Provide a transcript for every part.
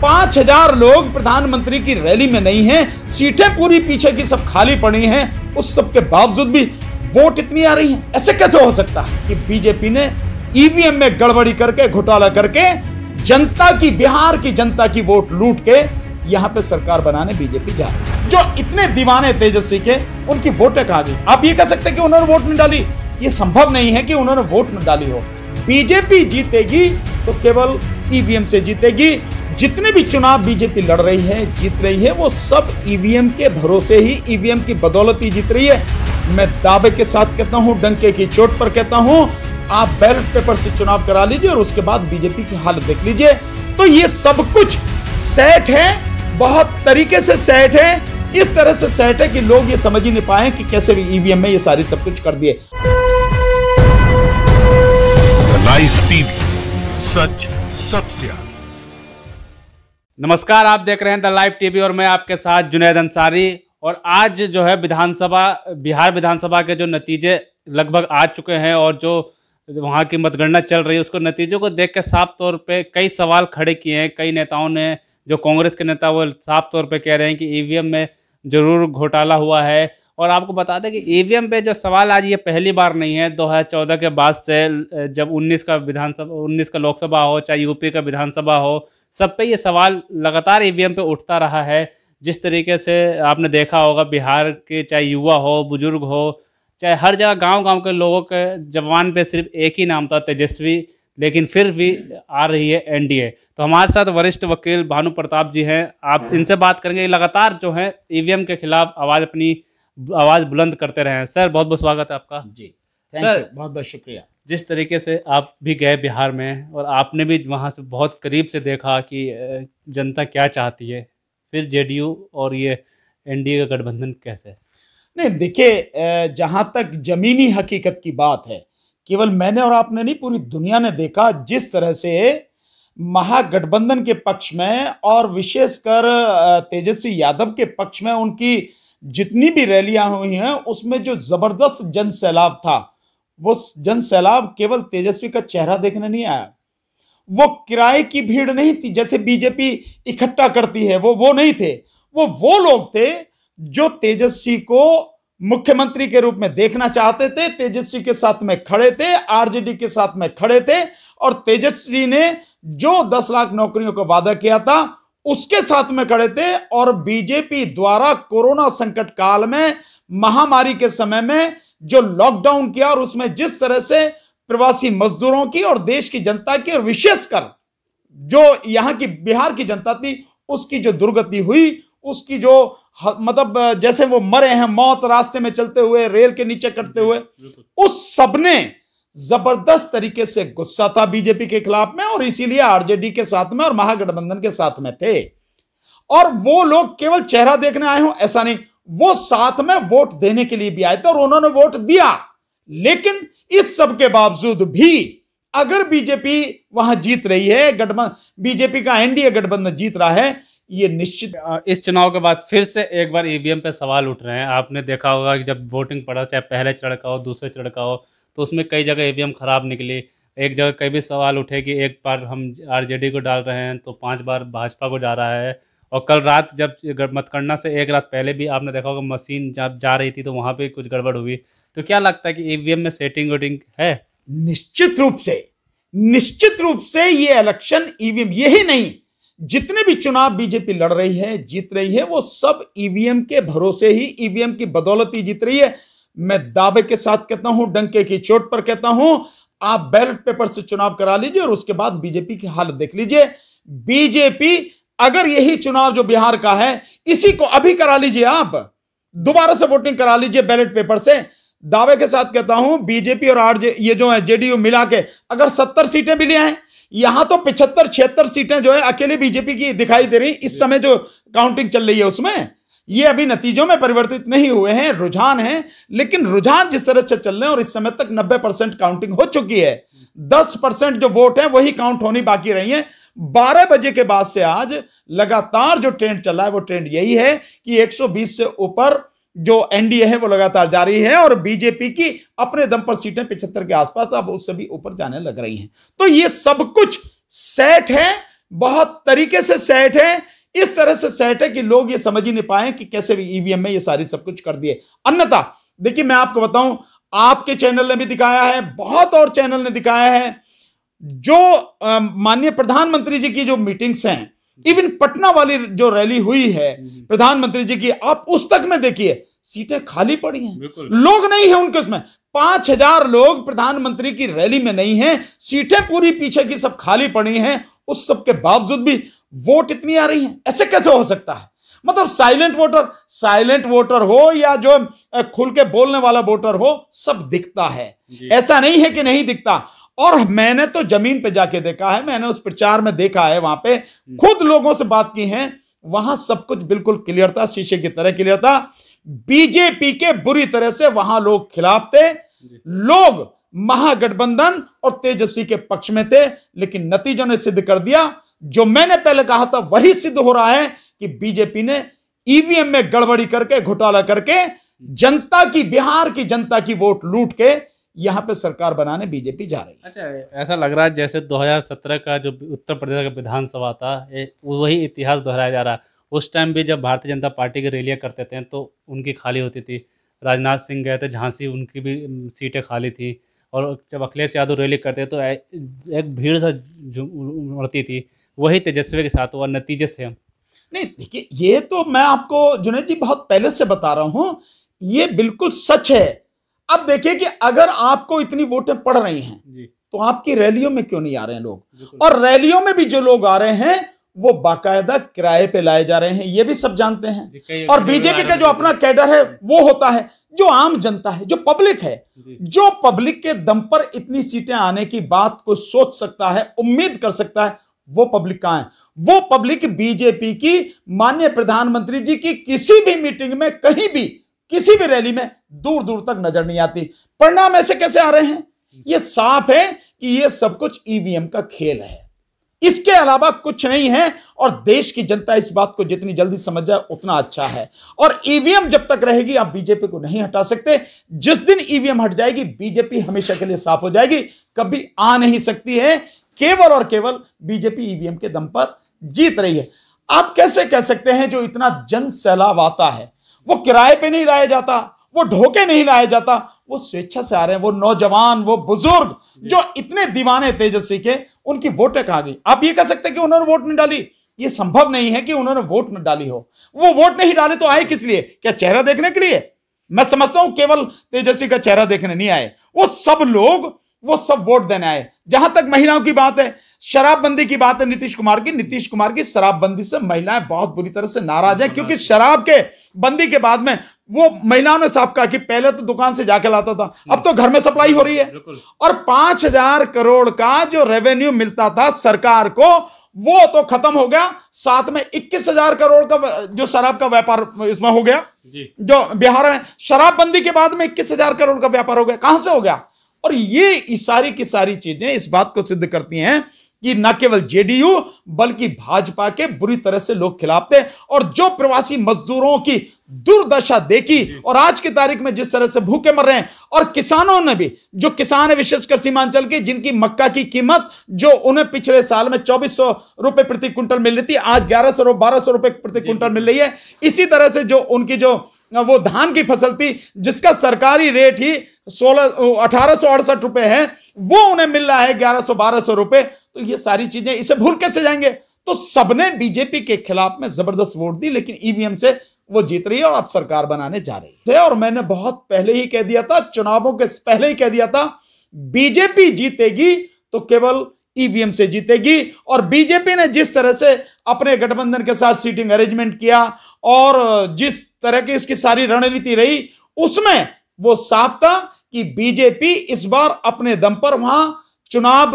5,000 लोग प्रधानमंत्री की रैली में नहीं हैं, सीटें पूरी पीछे की सब खाली पड़ी हैं, उस सब के बावजूद भी वोट इतनी आ रही है। ऐसे कैसे हो सकता है कि बीजेपी ने ईवीएम में गड़बड़ी करके, घोटाला करके जनता की, बिहार की जनता की वोट लूट के यहां पे सरकार बनाने बीजेपी जा रही है। जो इतने दीवाने तेजस्वी के, उनकी वोटें कहां गई? आप ये कह सकते हैं कि उन्होंने वोट नहीं डाली? ये संभव नहीं है कि उन्होंने वोट न डाली हो। बीजेपी जीतेगी तो केवल ईवीएम से जीतेगी। जितने भी चुनाव बीजेपी लड़ रही है, जीत रही है, वो सब ईवीएम के भरोसे ही, ईवीएम की बदौलत ही जीत रही है। मैं दावे के साथ कहता हूं, डंके की चोट पर कहता हूं, आप बैलेट पेपर से चुनाव करा लीजिए और उसके बाद बीजेपी की हालत देख लीजिए। तो ये सब कुछ सेट है, बहुत तरीके से सेट है। इस तरह से सेट है कि लोग ये समझ ही नहीं पाए कि कैसे भी ईवीएम में ये सारी सब कुछ कर दिए। लाइव टीवी, सच सबसे आगे। नमस्कार, आप देख रहे हैं द लाइव टीवी और मैं आपके साथ जुनैद अंसारी। और आज जो है बिहार विधानसभा के जो नतीजे लगभग आ चुके हैं और जो वहाँ की मतगणना चल रही है, उसको नतीजों को देख के साफ तौर पे कई सवाल खड़े किए हैं। कई नेताओं ने, जो कांग्रेस के नेता, वो साफ तौर पे कह रहे हैं कि ईवीएम में जरूर घोटाला हुआ है। और आपको बता दें कि ईवीएम पे जो सवाल आज, ये पहली बार नहीं है। 2014 के बाद से, जब 19 का लोकसभा हो, चाहे यूपी का विधानसभा हो, सब पे ये सवाल लगातार ईवीएम पे उठता रहा है। जिस तरीके से आपने देखा होगा, बिहार के चाहे युवा हो, बुजुर्ग हो, चाहे हर जगह गांव-गांव के लोगों के जबान पे सिर्फ एक ही नाम था, तेजस्वी, लेकिन फिर भी आ रही है एनडीए। तो हमारे साथ वरिष्ठ वकील भानु प्रताप जी हैं, आप इनसे बात करेंगे। लगातार जो है ईवीएम के खिलाफ अपनी आवाज़ बुलंद करते रहे हैं। सर, बहुत बहुत स्वागत है आपका। जी, सर, बहुत बहुत शुक्रिया। जिस तरीके से आप भी गए बिहार में और आपने भी वहाँ से बहुत करीब से देखा कि जनता क्या चाहती है, फिर जेडीयू और ये एनडीए का गठबंधन कैसे? नहीं, देखिए, जहां तक जमीनी हकीकत की बात है, केवल मैंने और आपने नहीं, पूरी दुनिया ने देखा जिस तरह से महागठबंधन के पक्ष में और विशेषकर तेजस्वी यादव के पक्ष में उनकी जितनी भी रैलियां हुई हैं, उसमें जो जबरदस्त जन सैलाब था, वो जन सैलाब केवल तेजस्वी का चेहरा देखने नहीं आया। वो किराए की भीड़ नहीं थी जैसे बीजेपी इकट्ठा करती है, वो नहीं थे। वो लोग थे जो तेजस्वी को मुख्यमंत्री के रूप में देखना चाहते थे, तेजस्वी के साथ में खड़े थे, आरजेडी के साथ में खड़े थे। और तेजस्वी ने जो 10 लाख नौकरियों का वादा किया था, उसके साथ में खड़े थे। और बीजेपी द्वारा कोरोना संकट काल में, महामारी के समय में जो लॉकडाउन किया, और उसमें जिस तरह से प्रवासी मजदूरों की और देश की जनता की, और विशेषकर जो यहां की बिहार की जनता थी, उसकी जो दुर्गति हुई, उसकी जो मतलब जैसे वो मरे हैं, मौत रास्ते में चलते हुए, रेल के नीचे कटते हुए, उस सबने जबरदस्त तरीके से गुस्सा था बीजेपी के खिलाफ में। और इसीलिए आरजेडी के साथ में और महागठबंधन के साथ में थे। और वो लोग केवल चेहरा देखने आए हो ऐसा नहीं, वो साथ में वोट देने के लिए भी आए थे और उन्होंने वोट दिया। लेकिन इस सब के बावजूद भी अगर बीजेपी वहां जीत रही है, बीजेपी का एनडीए गठबंधन जीत रहा है, ये निश्चित। इस चुनाव के बाद फिर से एक बार ईवीएम पे सवाल उठ रहे हैं। आपने देखा होगा कि जब वोटिंग पड़ा, चाहे पहले चढ़ का हो, दूसरे चढ़ का हो, तो उसमें कई जगह ईवीएम खराब निकली। एक जगह कई भी सवाल उठे कि एक बार हम आरजेडी को डाल रहे हैं तो 5 बार भाजपा को जा रहा है। और कल रात जब मतगणना से एक रात पहले भी आपने देखा होगा, मशीन जब जा रही थी तो वहाँ पे कुछ गड़बड़ हुई। तो क्या लगता है कि ईवीएम में सेटिंग वेटिंग है? निश्चित रूप से ये इलेक्शन ईवीएम, यही नहीं, जितने भी चुनाव बीजेपी लड़ रही है, जीत रही है, वो सब ईवीएम के भरोसे ही, ईवीएम की बदौलत ही जीत रही है। मैं दावे के साथ कहता हूं, डंके की चोट पर कहता हूं, आप बैलेट पेपर से चुनाव करा लीजिए और उसके बाद बीजेपी की हालत देख लीजिए। बीजेपी अगर यही चुनाव जो बिहार का है, इसी को अभी करा लीजिए, आप दोबारा से वोटिंग करा लीजिए बैलेट पेपर से। दावे के साथ कहता हूं, बीजेपी और ये जो है जेडीयू मिला के अगर 70 सीटें भी ले आए, यहां तो 75-76 सीटें जो है अकेले बीजेपी की दिखाई दे रही। इस समय जो काउंटिंग चल रही है उसमें ये अभी नतीजों में परिवर्तित नहीं हुए हैं, रुझान है। लेकिन रुझान जिस तरह से चल रहे हैं, और इस समय तक 90% काउंटिंग हो चुकी है, 10% जो वोट है वही काउंट होनी बाकी रही है। 12 बजे के बाद से आज लगातार जो ट्रेंड चल रहा है, वो ट्रेंड यही है कि 120 से ऊपर जो एनडीए है वो लगातार जारी है, और बीजेपी की अपने दम पर सीटें 75 के आसपास अब उससे भी ऊपर जाने लग रही हैं। तो ये सब कुछ सेट है। बहुत तरीके से सेट है, इस तरह से सेट है कि लोग ये समझ ही नहीं पाए कि कैसे ईवीएम में ये सारी सब कुछ कर दिए। अन्यथा देखिए मैं आपको बताऊं, आपके चैनल ने भी दिखाया है, बहुत और चैनल ने दिखाया है, जो माननीय प्रधानमंत्री जी की जो मीटिंग्स हैं, इवन पटना वाली जो रैली हुई है प्रधानमंत्री जी की, आप उस तक में देखिए सीटें खाली पड़ी हैं, लोग नहीं है उनके उसमें। 5000 लोग प्रधानमंत्री की रैली में नहीं है, सीटें पूरी पीछे की सब खाली पड़ी हैं, उस सब के बावजूद भी वोट इतनी आ रही हैं। ऐसे कैसे हो सकता है? मतलब साइलेंट वोटर हो या जो खुल के बोलने वाला वोटर हो, सब दिखता है, ऐसा नहीं है कि नहीं दिखता। और मैंने तो जमीन पे जाके देखा है, मैंने उस प्रचार में देखा है, वहां पे खुद लोगों से बात की है, वहां सब कुछ बिल्कुल क्लियर था, शीशे की तरह क्लियर था। बीजेपी के बुरी तरह से वहां लोग खिलाफ थे, लोग महागठबंधन और तेजस्वी के पक्ष में थे, लेकिन नतीजों ने सिद्ध कर दिया, जो मैंने पहले कहा था वही सिद्ध हो रहा है कि बीजेपी ने ईवीएम में गड़बड़ी करके, घोटाला करके जनता की, बिहार की जनता की वोट लूट के यहां पे सरकार बनाने बीजेपी जा रही है। अच्छा, ऐसा लग रहा है जैसे 2017 का जो उत्तर प्रदेश का विधानसभा था, वही इतिहास दोहराया जा रहा है। उस टाइम भी जब भारतीय जनता पार्टी की रैलियां करते थे तो उनकी खाली होती थी। राजनाथ सिंह गए थे झांसी, उनकी भी सीटें खाली थी। और जब अखिलेश यादव रैली करते तो एक भीड़ से उमड़ती थी। वही तेजस्वी के साथ हुआ, नतीजे से हम नहीं, देखिए ये तो मैं आपको जुनैद जी बहुत पहले से बता रहा हूं, ये बिल्कुल सच है। अब देखिए कि अगर आपको इतनी वोटें पड़ रही हैं तो आपकी रैलियों में क्यों नहीं आ रहे हैं लोग? और रैलियों में भी जो लोग आ रहे हैं वो बाकायदा किराए पे लाए जा रहे हैं, ये भी सब जानते हैं। और बीजेपी का जो अपना कैडर है वो होता है, जो आम जनता है, जो पब्लिक है, जो पब्लिक के दम पर इतनी सीटें आने की बात को सोच सकता है, उम्मीद कर सकता है, वो पब्लिक कहां है? वो पब्लिक बीजेपी की, माननीय प्रधानमंत्री जी की किसी भी मीटिंग में, कहीं भी, किसी भी रैली में दूर दूर तक नजर नहीं आती। परिणाम ऐसे कैसे आ रहे हैं? ये साफ है कि ये सब कुछ ईवीएम का खेल है, इसके अलावा कुछ नहीं है। और देश की जनता इस बात को जितनी जल्दी समझ जाए उतना अच्छा है। और ईवीएम जब तक रहेगी आप बीजेपी को नहीं हटा सकते। जिस दिन ईवीएम हट जाएगी बीजेपी हमेशा के लिए साफ हो जाएगी, कभी आ नहीं सकती है। केवल और केवल बीजेपी ईवीएम के दम पर जीत रही है। आप कैसे कह सकते हैं जो इतना जन सैलाब आता है वो किराए पे नहीं लाया जाता, वो ढोके नहीं लाया जाता, वो स्वेच्छा से आ रहे हैं। वो नौजवान, वो बुजुर्ग जो इतने दीवाने तेजस्वी के, उनकी वोटें कहां गई? आप ये कह सकते हैं कि उन्होंने वोट नहीं डाली? ये संभव नहीं है कि उन्होंने वोट न डाली हो। वो वोट नहीं डाले तो आए किस लिए? क्या चेहरा देखने के लिए? मैं समझता हूं केवल तेजस्वी का चेहरा देखने नहीं आए, वो सब लोग, वो सब वोट देने आए। जहां तक महिलाओं की बात है, शराबबंदी की बात है नीतीश कुमार की शराबबंदी से महिलाएं बहुत बुरी तरह से नाराज हैं, क्योंकि शराब के बंदी के बाद में वो महिलाओं ने साफ कहा कि पहले तो दुकान से जाके लाता था, अब तो घर में सप्लाई हो रही है। और 5000 करोड़ का जो रेवेन्यू मिलता था सरकार को, वो तो खत्म हो गया। साथ में 21000 करोड़ का जो शराब का व्यापार इसमें हो गया, जो बिहार में शराबबंदी के बाद में 21000 करोड़ का व्यापार हो गया। कहां से हो गया? और ये सारी की सारी चीजें इस बात को सिद्ध करती हैं कि न केवल जेडीयू बल्कि भाजपा के बुरी तरह से लोग खिलाफ थे। और जो प्रवासी मजदूरों की दुर्दशा देखी, और आज की तारीख में जिस तरह से भूखे मर रहे हैं, और किसानों ने भी, जो किसान है विशेषकर सीमांचल के, जिनकी मक्का की कीमत जो उन्हें पिछले साल में 2400 रुपए प्रति क्विंटल मिल रही थी, आज 1100-1200 रुपए प्रति क्विंटल मिल रही है। इसी तरह से जो उनकी जो वो धान की फसल थी जिसका सरकारी रेट ही 1868 रुपए है, वो उन्हें मिल रहा है 1100-1200 रुपए। तो ये सारी चीजें, इसे भूल कैसे जाएंगे? तो सबने बीजेपी के खिलाफ में जबरदस्त वोट दी, लेकिन ईवीएम से वो जीत रही है और अब सरकार बनाने जा रही है। और मैंने बहुत पहले ही कह दिया था, चुनावों के पहले ही कह दिया था, बीजेपी जीतेगी तो केवल ईवीएम से जीतेगी। और बीजेपी ने जिस तरह से अपने गठबंधन के साथ सीटिंग अरेंजमेंट किया और जिस तरह की उसकी सारी रणनीति रही, उसमें वो साफ था कि बीजेपी इस बार अपने दम पर, वहां चुनाव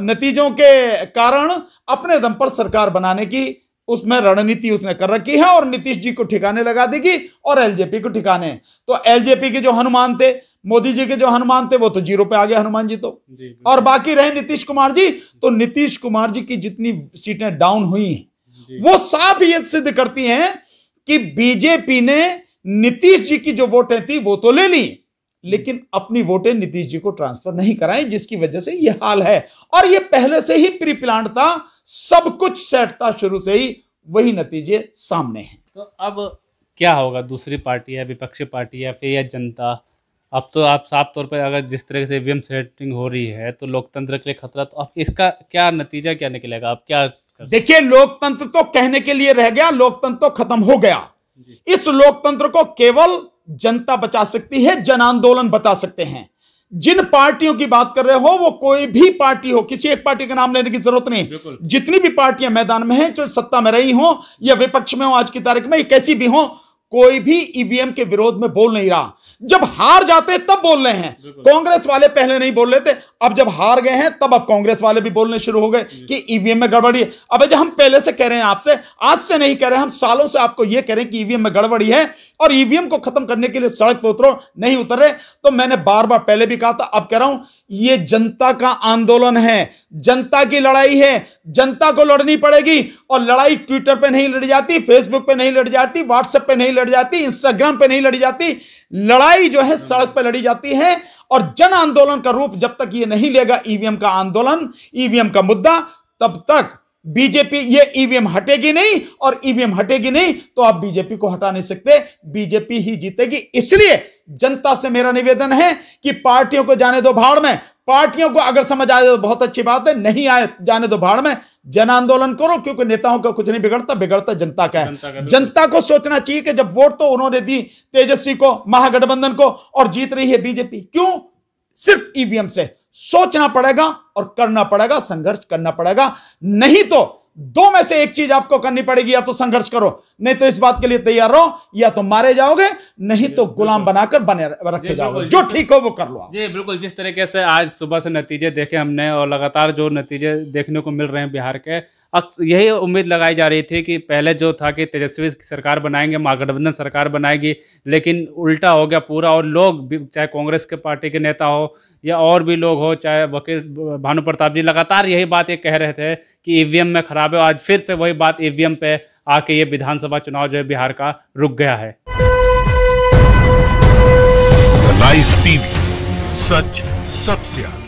नतीजों के कारण अपने दम पर सरकार बनाने की उसमें रणनीति उसने कर रखी है और नीतीश जी को ठिकाने लगा देगी और एलजेपी को ठिकाने। तो एलजेपी के जो हनुमान थे, मोदी जी के जो हनुमान थे, वो तो 0 पे आ गए हनुमान जी तो। और बाकी रहे नीतीश कुमार जी, तो नीतीश कुमार जी की जितनी सीटें डाउन हुई हैं वो साफ ये सिद्ध करती हैं कि बीजेपी ने नीतीश जी की जो वोटें थी वो तो ले ली, लेकिन अपनी वोटें नीतीश जी को ट्रांसफर नहीं कराई, जिसकी वजह से यह हाल है। और यह पहले से ही प्री प्लान था, सब कुछ सेट था शुरू से ही, वही नतीजे सामने हैं। तो अब क्या होगा? दूसरी पार्टी है, विपक्षी पार्टी है, फिर या जनता? अब तो आप साफ तौर पर अगर जिस तरह से ईवीएम सेटिंग हो रही है तो लोकतंत्र के लिए खतरा, तो अब इसका क्या नतीजा क्या निकलेगा? अब क्या देखिए, लोकतंत्र तो कहने के लिए रह गया, लोकतंत्र तो खत्म हो गया। इस लोकतंत्र को केवल जनता बचा सकती है, जन आंदोलन बता सकते हैं। जिन पार्टियों की बात कर रहे हो वो कोई भी पार्टी हो, किसी एक पार्टी का नाम लेने की जरूरत नहीं। जितनी भी पार्टियां मैदान में हैं, जो सत्ता में रही हो या विपक्ष में हो आज की तारीख में, कैसी भी हो, कोई भी ईवीएम के विरोध में बोल नहीं रहा। जब हार जाते तब बोल रहे हैं। कांग्रेस वाले पहले नहीं बोल रहे थे, अब जब हार गए हैं तब अब कांग्रेस वाले भी बोलने शुरू हो गए कि ईवीएम में गड़बड़ी है। अब जब हम पहले से कह रहे हैं, आपसे आज से नहीं कह रहे, हम सालों से आपको यह कह रहे हैं कि ईवीएम में गड़बड़ी है और ईवीएम को खत्म करने के लिए सड़क पर उतरो, नहीं उतर रहे। तो मैंने बार बार पहले भी कहा था, अब कह रहा हूं, यह जनता का आंदोलन है, जनता की लड़ाई है, जनता को लड़नी पड़ेगी। और लड़ाई ट्विटर पे नहीं लड़ी जाती, फेसबुक पे नहीं लड़ी जाती, व्हाट्सएप पे नहीं लड़ी जाती, इंस्टाग्राम पे नहीं लड़ी जाती। लड़ाई जो है सड़क पे लड़ी जाती है। और जन आंदोलन का रूप जब तक ये नहीं लेगा ईवीएम का आंदोलन, ईवीएम का मुद्दा, तब तक बीजेपी, ये ईवीएम हटेगी नहीं। और ईवीएम हटेगी नहीं तो आप बीजेपी को हटा नहीं सकते, बीजेपी ही जीतेगी। इसलिए जनता से मेरा निवेदन है कि पार्टियों को जाने दो भाड़ में। पार्टियों को अगर समझ आए तो बहुत अच्छी बात है, नहीं आए जाने दो भाड़ में, जन आंदोलन करो, क्योंकि नेताओं का कुछ नहीं बिगड़ता, बिगड़ता जनता का है। जनता को सोचना चाहिए कि जब वोट तो उन्होंने दी तेजस्वी को, महागठबंधन को, और जीत रही है बीजेपी, क्यों? सिर्फ ईवीएम से। सोचना पड़ेगा और करना पड़ेगा, संघर्ष करना पड़ेगा। नहीं तो दो में से एक चीज आपको करनी पड़ेगी, या तो संघर्ष करो, नहीं तो इस बात के लिए तैयार रहो, या तो मारे जाओगे, नहीं तो गुलाम बनाकर बने रखे जाओगे। जो ठीक हो वो कर लो जी। बिल्कुल, जिस तरीके से आज सुबह से नतीजे देखे हमने और लगातार जो नतीजे देखने को मिल रहे हैं बिहार के, यही उम्मीद लगाई जा रही थी कि पहले जो था कि तेजस्वी सरकार बनाएंगे, महागठबंधन सरकार बनाएगी, लेकिन उल्टा हो गया पूरा। और लोग भी, चाहे कांग्रेस के पार्टी के नेता हो या और भी लोग हो, चाहे वकील भानु प्रताप जी, लगातार यही बात ये कह रहे थे कि ईवीएम में खराब है। आज फिर से वही बात ईवीएम पे आके ये विधानसभा चुनाव जो है बिहार का रुक गया है। लाइव टीवी, सच सबसे आगे।